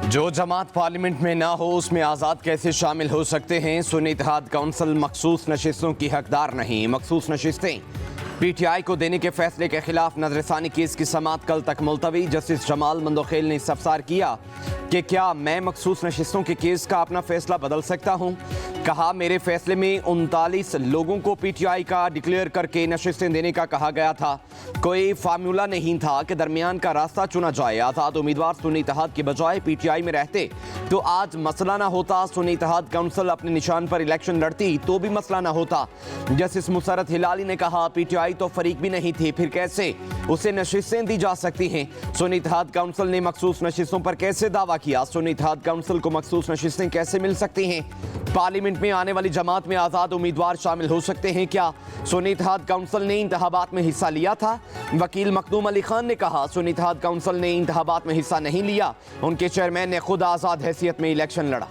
जो जमात पार्लियामेंट में ना हो उसमें आज़ाद कैसे शामिल हो सकते हैं। सुन्नी इत्तेहाद काउंसिल मखसूस नशिस्तों की हकदार नहीं। मखसूस नशिस्तें PTI को देने के फैसले के खिलाफ नजरसानी केस की समाअत कल तक मुलतवी। जस्टिस जमाल मंदोखेल ने इस्तफसार किया कि क्या मैं मखसूस नशिस्तों के केस का अपना फैसला बदल सकता हूँ। कहा, मेरे फैसले में 39 लोगों को PTI का डिक्लेयर करके नशिस्तें देने का कहा गया था। कोई फार्मूला नहीं था कि दरमियान का रास्ता चुना जाए। आज़ाद उम्मीदवार सुन्नी इत्तेहाद के बजाय PTI में रहते तो आज मसला ना होता। सुन्नी इत्तेहाद काउंसिल अपने निशान पर इलेक्शन लड़ती तो भी मसला ना होता। जस्टिस मुसरत हिलाली ने कहा, PTI तो फरीक भी नहीं थी, फिर कैसे उसे नशिस्तें दी जा सकती हैं। सुन्नी इत्तेहाद काउंसिल ने मखसूस नशिस्तों पर कैसे दावा किया। सुन्नी इत्तेहाद काउंसिल को मखसूस नशिस्तें कैसे मिल सकती हैं। पार्लियामेंट में आने वाली जमात में आज़ाद उम्मीदवार शामिल हो सकते हैं क्या। सुन्नी इत्तेहाद काउंसिल ने इंतखाबात में हिस्सा लिया था। वकील मखदूम अली खान ने कहा, सुन्नी इत्तेहाद काउंसिल ने इंतखाबात में हिस्सा नहीं लिया। उनके चेयरमैन ने खुद आज़ाद हैसियत में इलेक्शन लड़ा।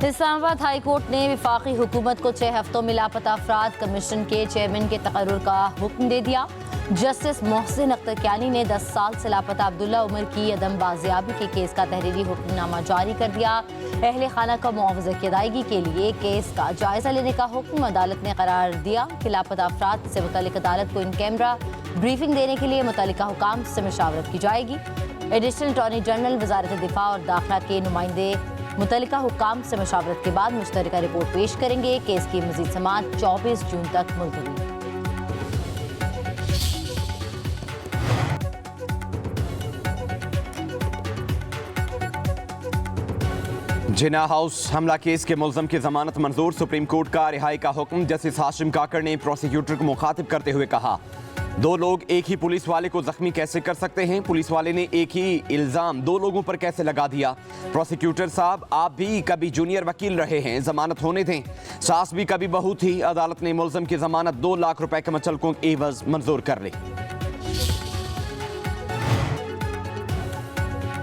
इस्लामाबाद हाई कोर्ट ने वफाकी हुकूमत को 6 हफ्तों में लापता अफराद कमीशन के चेयरमैन के तकर्रुर का हुक्म दे दिया। जस्टिस मोहसिन अख्तर ने 10 साल से लापता अब्दुल्ला उमर की अदम बाजियाबी के केस का तहरीरी हुक्मनामा जारी कर दिया। अहले खाना को मुआवजे की अदायगी के लिए केस का जायजा लेने का हुक्म अदालत ने करार दिया कि लापता अफराद से मुतालिक अदालत को इन कैमरा ब्रीफिंग देने के लिए मुतालिका हुकाम से मशावरत की जाएगी। एडिशनल अटॉर्नी जनरल, वजारत दिफा और दाखिला के नुमाइंदे मुतल्लिका हुकाम से मशावरत के बाद मुश्तरका रिपोर्ट पेश करेंगे। केस की मजीद समाअत 24 जून तक मुलतवी। जिन्ना हाउस हमला केस के मुलजम की जमानत मंजूर। सुप्रीम कोर्ट का रिहाई का हुक्म। जस्टिस हाशिम काकड़ ने प्रोसिक्यूटर को मुखातिब करते हुए कहा, 2 लोग एक ही पुलिस वाले को जख्मी कैसे कर सकते हैं। पुलिस वाले ने एक ही इल्जाम 2 लोगों पर कैसे लगा दिया। प्रोसिक्यूटर साहब, आप भी कभी जूनियर वकील रहे हैं, जमानत होने दें। सास भी कभी बहू थी। अदालत ने मुलजम की जमानत 2 लाख रुपए के मुचलकों एवज मंजूर कर ली।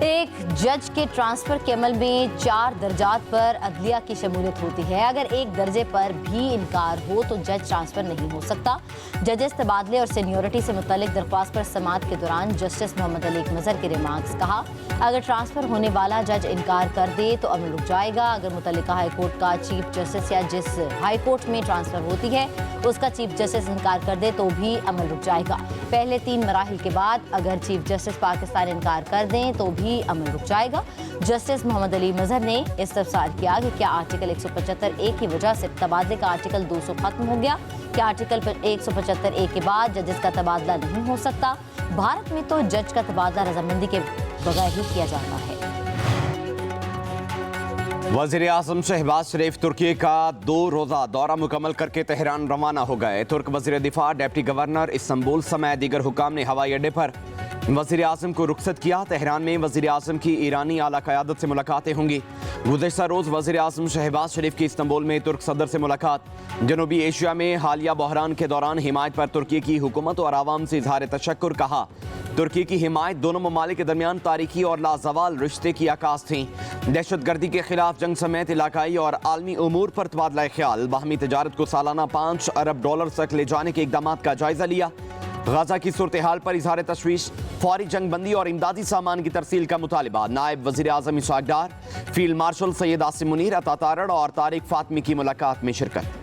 एक जज के ट्रांसफर के अमल में 4 दर्जात पर अदलिया की शमूलियत होती है। अगर एक दर्जे पर भी इनकार हो तो जज ट्रांसफर नहीं हो सकता। जजेस तबादले और सीनियोरिटी से मुतल्लिक दरख्वास्त पर समाअत के दौरान जस्टिस मोहम्मद अली मजहर के रिमार्क्स। कहा, अगर ट्रांसफर होने वाला जज इनकार कर दे तो अमल रुक जाएगा। अगर मुतल्लिका हाई कोर्ट का चीफ जस्टिस या जिस हाई कोर्ट में ट्रांसफर होती है उसका चीफ जस्टिस इनकार कर दे तो भी अमल रुक जाएगा। पहले 3 मराहिल के बाद अगर चीफ जस्टिस पाकिस्तान इनकार कर दें तो भी अमल रुक जाएगा। जस्टिस मोहम्मद अली मजहर ने इस्तफसार किया कि क्या आर्टिकल 175(a) की वजह से तबादले का आर्टिकल 200 खत्म हो गया। क्या आर्टिकल 175(a) के बाद जजेस का तबादला नहीं हो सकता। भारत में तो जज का तबादला रजामंदी के बगैर ही किया जाता है। वज़ीर आज़म शहबाज शरीफ तुर्की का 2 रोज़ा दौरा मुकम्मल करके तेहरान रवाना हो गए। तुर्क वज़ीर दिफा, डिप्टी गवर्नर, इस्तांबुल समेत दीगर हुकाम ने हवाई अड्डे पर वज़ीर आज़म को रुखसत किया। तेहरान में वज़ीर आज़म की ईरानी आला क़यादत से मुलाकातें होंगी। गुज़श्ता रोज़ वज़ीर आज़म शहबाज शरीफ की इस्तांबुल में तुर्क सदर से मुलाकात। जनूबी एशिया में हालिया बहरान के दौरान हिमायत पर तुर्की की हुकूमत और आवाम से इजहार तशक्कुर। कहा, तुर्की की हिमायत दोनों ममालिक के दरमियान तारीखी और लाजवाल रिश्ते की आकाश थी। दहशतगर्दी के खिलाफ जंग समेत इलाकाई और आलमी उमूर पर तबादला ख्याल। बाहमी तजारत को सालाना $5 अरब तक ले जाने के इकदाम का जायजा लिया। गाजा की सूरत हाल पर इजहार तशवीश। फौरी जंग बंदी और इमदादी सामान की तरसील का मुतालिबा। नायब वज़ीर आज़म इसहाक डार, फील्ड मार्शल सैयद आसिम मुनीर, अता तारड़ और तारिक फातमी की मुलाकात में शिरकत।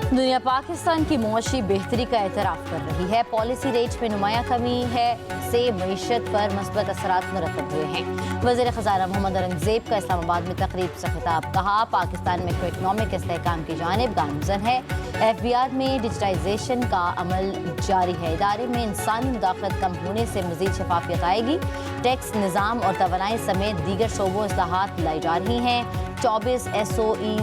दुनिया पाकिस्तान की मुआशी बेहतरी का एतराफ़ कर रही है। पॉलिसी रेट में नुमाया कमी है से मईशत पर मुस्बत असरात मुरतब हुए हैं। वज़ीर ख़ज़ाना मोहम्मद औरंगज़ेब का इस्लामाबाद में तकरीब से खिताब। कहा, पाकिस्तान में इकनॉमिक इस्तेहकाम की जानिब गामज़न है। FBR में डिजिटाइजेशन का अमल जारी है। इदारे में इंसानी मुदाखलत कम होने से मज़ीद शफाफियत आएगी। टैक्स निज़ाम और तवानाई समेत दीगर शोबों इस्लाहात लाई जा रही हैं। 24 SOE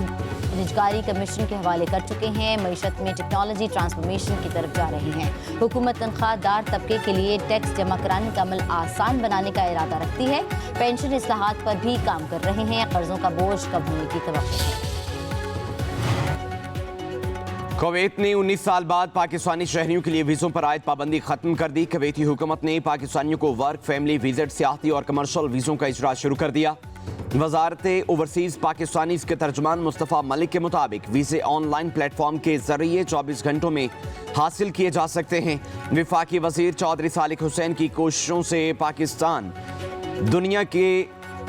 निजकारी कमीशन के हवाले कर चुके हैं। मईशत में टेक्नोलॉजी ट्रांसफॉर्मेशन की तरफ जा रही हैं। हुकूमत तनख्वाहदार तबके के लिए टैक्स जमा कराने का अमल आसान बनाने का इरादा रखती है। पेंशन इस्लाहात पर भी काम कर रहे हैं। कर्जों का बोझ कम होने की तवक्को है। कुवैत ने 19 साल बाद पाकिस्तानी शहरियों के लिए वीज़ों पर आयद पाबंदी खत्म कर दी। कुवैती हुकूमत ने पाकिस्तानियों को वर्क, फैमिली, विजिट, सियाहती और कमर्शियल वीज़ों का इजरा शुरू कर दिया। वजारत ओवरसीज़ पाकिस्तानी के तर्जुमान मुस्तफ़ा मलिक के मुताबिक वीज़े ऑनलाइन प्लेटफॉर्म के जरिए 24 घंटों में हासिल किए जा सकते हैं। विफाकी वजीर चौधरी सालिक हुसैन की कोशिशों से पाकिस्तान दुनिया के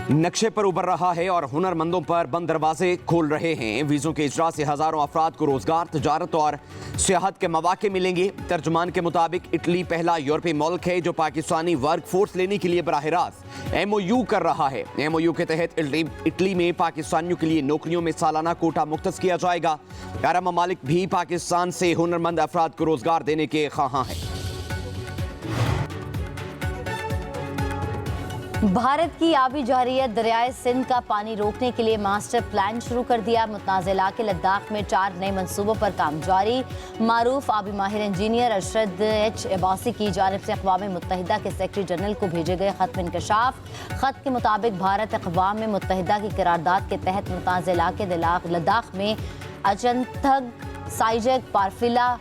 नक्शे पर उभर रहा है और हुनरमंदों पर बंद दरवाजे खोल रहे हैं। वीज़ों के इजरा से हज़ारों अफराद को रोज़गार, तजारत और सियाहत के मौके मिलेंगे। तर्जुमान के मुताबिक इटली पहला यूरोपीय मुल्क है जो पाकिस्तानी वर्क फोर्स लेने के लिए बराह रास्त MOU कर रहा है। MOU के तहत इटली में पाकिस्तानियों के लिए नौकरियों में सालाना कोटा मुख्तस किया जाएगा। अरब ममालिक भी पाकिस्तान से हुनरमंद अफराद को रोज़गार देने के ख्वाहां हैं। भारत की आबी जहरीत दरियाए सिंध का पानी रोकने के लिए मास्टर प्लान शुरू कर दिया। मुतनाज़ इलाके लद्दाख में 4 नए मंसूबों पर काम जारी। मारूफ आबी माहिर इंजीनियर अरशद H अब्बासी की जानिब से अक़वाम मुत्तहिदा के सेक्रेटरी जनरल को भेजे गए खत में इंकशाफ। खत के मुताबिक भारत अक़वाम मुत्तहिदा की करारदाद के तहत मुतनाज़ इलाके लद्दाख में अचंथग, साइजक, पारफिला,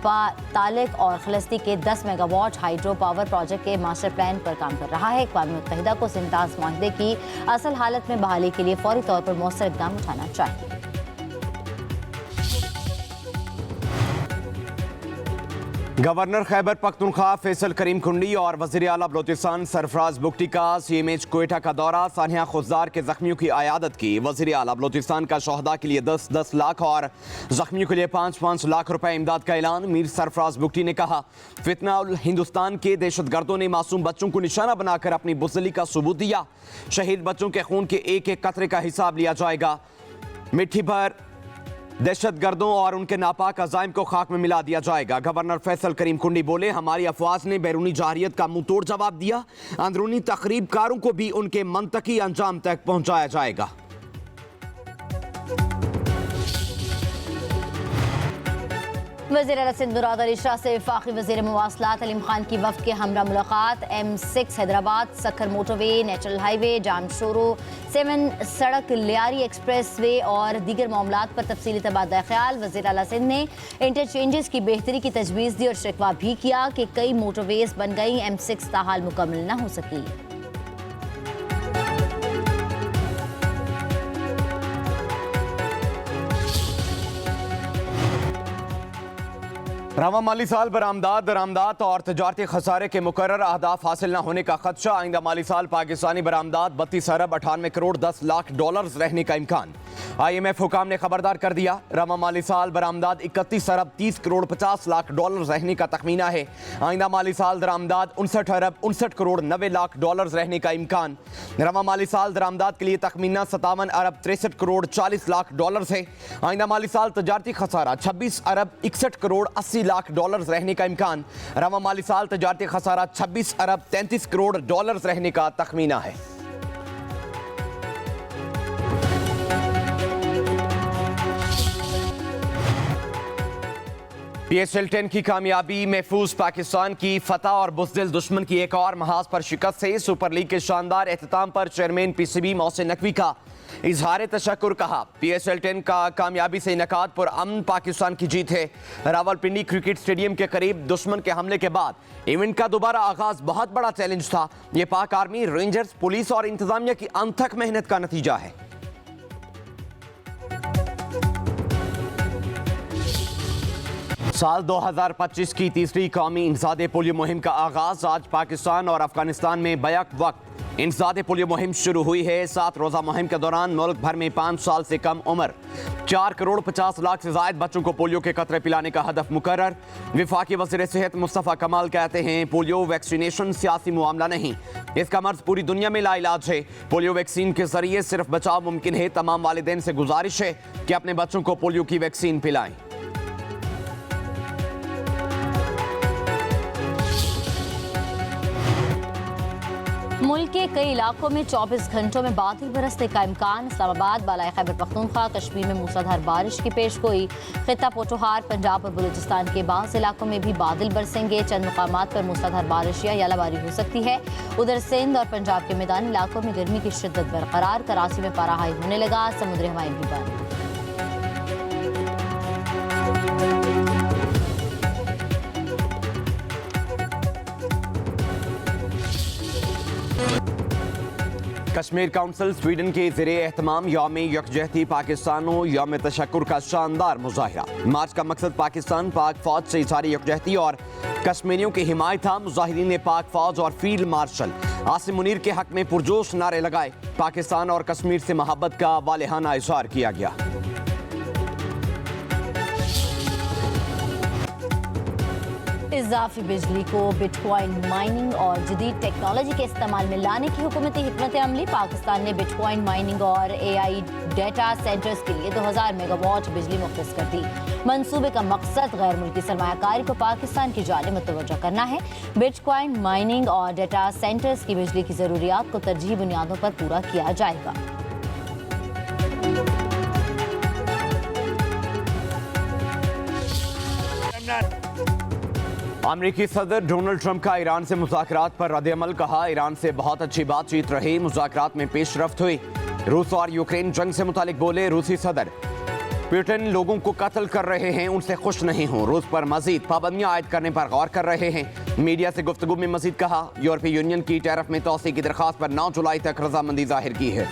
तालिक और खलस्ती के 10 मेगावाट हाइड्रो पावर प्रोजेक्ट के मास्टर प्लान पर काम कर रहा है। अक़वाम मुत्तहिदा को सिंताज माहदे की असल हालत में बहाली के लिए फौरी तौर पर मौसर इक़दाम उठाना चाहिए। गवर्नर खैबर पख्तूनख्वा फैसल करीम कुंडी और वज़ीर आला बलोचिस्तान सरफराज बुगटी का CMH कोयटा का दौरा। सानिया खुजदार के जख्मियों की आयादत की। वज़ीर आला बलोचिस्तान का शहदा के लिए 10-10 लाख और जख्मियों के लिए 5-5 लाख रुपए इमदाद का ऐलान। मीर सरफराज बुगटी ने कहा, फितना हिंदुस्तान के दहशतगर्दों ने मासूम बच्चों को निशाना बनाकर अपनी बुज़दिली का सबूत दिया। शहीद बच्चों के खून के एक एक कतरे का हिसाब लिया जाएगा। मिट्टी पर दहशतगर्दों और उनके नापाक अज़ाइम को खाक में मिला दिया जाएगा। गवर्नर फैसल करीम कुंडी बोले, हमारी अफवाज ने बैरूनी जाहिरियत का मुंह तोड़ जवाब दिया। अंदरूनी तकरीबकारों को भी उनके मंतकी अंजाम तक पहुंचाया जाएगा। वज़ीर आला सिंध मुराद अली शाह से वफाकी वज़ीर मवासलात अलीम खान की वफ़द के हमरा मुलाकात। M6 Hyderabad Sukkur motorway, national highway, Jamshoro 7 सड़क, लियारी एक्सप्रेस वे और दीगर मामलात पर तफसीली तबादला ख्याल। वज़ीर आला सिंध ने इंटरचेंजेस की बेहतरी की तजवीज़ दी और शिकवा भी किया कि कई मोटरवेज बन गई, M6 ताहाल मुकम्मल न हो सकी। रवा माली साल बरामदात और तजारती खसारे के मुकर्रर अहदाफ हासिल न होने का खदशा। आइंदा माली साल पाकिस्तानी बरामदात 32 अरब 98 करोड़ 10 लाख डॉलर्स रहने का इम्कान। IMF हुकाम ने खबरदार कर दिया। रवा माली साल बरामदात 31 अरब 30 करोड़ 50 लाख डॉलर रहने का तखमीना है। आइंदा माली साल दरामदात 59 अरब 59 करोड़ 90 लाख डॉलर रहने का इम्कान। रवा माली साल दरामदात के लिए तखमीना 57 अरब 63 करोड़ 40 लाख डॉलर है। आइंदा माली साल तजारती खसारा 26 अरब 61 करोड़ 80 लाख डॉलर रहने का इम्कान। रवा माली साल तजारती खसारा 26 अरब 33 करोड़ डॉलर रहने का तखमीना है। PSL 10 की कामयाबी, महफूज पाकिस्तान की फतह और बुज़दिल दुश्मन की एक और महाज पर शिकस्त से सुपर लीग के शानदार एहतमाम पर चेयरमैन PCB मोहसिन नकवी का इजहार तशक्कुर। कहा, PSL 10 का कामयाबी से इनकाद पर अमन पाकिस्तान की जीत है। रावलपिंडी क्रिकेट स्टेडियम के करीब दुश्मन के हमले के बाद इवेंट का दोबारा आगाज बहुत बड़ा चैलेंज था। ये पाक आर्मी, रेंजर्स, पुलिस और इंतजामिया की अनथक मेहनत का नतीजा है। साल 2025 की तीसरी कौमी इंसदादे पोलियो मुहिम का आगाज आज पाकिस्तान और अफगानिस्तान में बैक वक्त इंसदादे पोलियो मुहिम शुरू हुई है। 7 रोज़ा मुहिम के दौरान मुल्क भर में 5 साल से कम उम्र 4 करोड़ 50 लाख से जायद बच्चों को पोलियो के कतरे पिलाने का हदफ मुकर्रर। विफाकी वज़ीर सेहत मुस्तफ़ा कमाल कहते हैं, पोलियो वैक्सीनेशन सियासी मामला नहीं, इसका मर्ज पूरी दुनिया में लाइलाज है। पोलियो वैक्सीन के जरिए सिर्फ बचाव मुमकिन है। तमाम वालिदैन से गुजारिश है कि अपने बच्चों को पोलियो की वैक्सीन पिलाएं। मुल्क के कई इलाकों में 24 घंटों में बादल बरसने का इम्कान। इस्लामाबाद, बालाई खैबर पख्तूनख्वा, कश्मीर में मूसलाधार बारिश की पेशगोई। खित्ता पोटोहार, पंजाब और बलूचिस्तान के बाज़ इलाकों में भी बादल बरसेंगे। चंद मुकामात पर मूसलाधार बारिश या यालाबारी हो सकती है। उधर सिंध और पंजाब के मैदानी इलाकों में गर्मी की शिद्दत बरकरार। कराची में पारा हाई होने लगा, समुद्री हवाएं भी बंद। कश्मीर काउंसिल स्वीडन के ज़रिए एहतमाम यौम यकजहती पाकिस्तान यौम तशक्कुर का शानदार मुजाहिरा। मार्च का मकसद पाकिस्तान पाक फौज से इज़हारी यकजहती और कश्मीरियों की हिमायत था। मुजाहिरीन ने पाक फौज और फील्ड मार्शल आसिम मुनीर के हक में पुरजोश नारे लगाए। पाकिस्तान और कश्मीर से मोहब्बत का वालेहाना इज़हार किया गया। इजाफी बिजली को बिटकॉइन माइनिंग और जदीद टेक्नोलॉजी के इस्तेमाल में लाने की हुकूमती हिकमत अमली। पाकिस्तान ने बिटकॉइन माइनिंग और AI डेटा सेंटर्स के लिए 2000 मेगावाट बिजली मुख्तस कर दी। मंसूबे का मकसद गैर मुल्की सरमायाकारी को पाकिस्तान की जानिब मुतवज्जो करना है। बिटकॉइन माइनिंग और डेटा सेंटर्स की बिजली की ज़रूरियात को तरजीही बुनियादों पर पूरा किया जाएगा। अमरीकी सदर डोनाल्ड ट्रंप का ईरान से मुज़ाकरात पर रद्द-ए-अमल। कहा, ईरान से बहुत अच्छी बातचीत रही, मुज़ाकरात में पेशरफ्त हुई। रूस और यूक्रेन जंग से मुतालिक बोले रूसी सदर, पुतिन लोगों को कत्ल कर रहे हैं, उनसे खुश नहीं हूं। रूस पर मजीद पाबंदियां आयद करने पर गौर कर रहे हैं। मीडिया से गुफ्तगू में मजीद कहा, यूरोपीय यूनियन की टैरिफ में तोसी की दरख्वास्त पर 9 जुलाई तक रजामंदी जाहिर की है।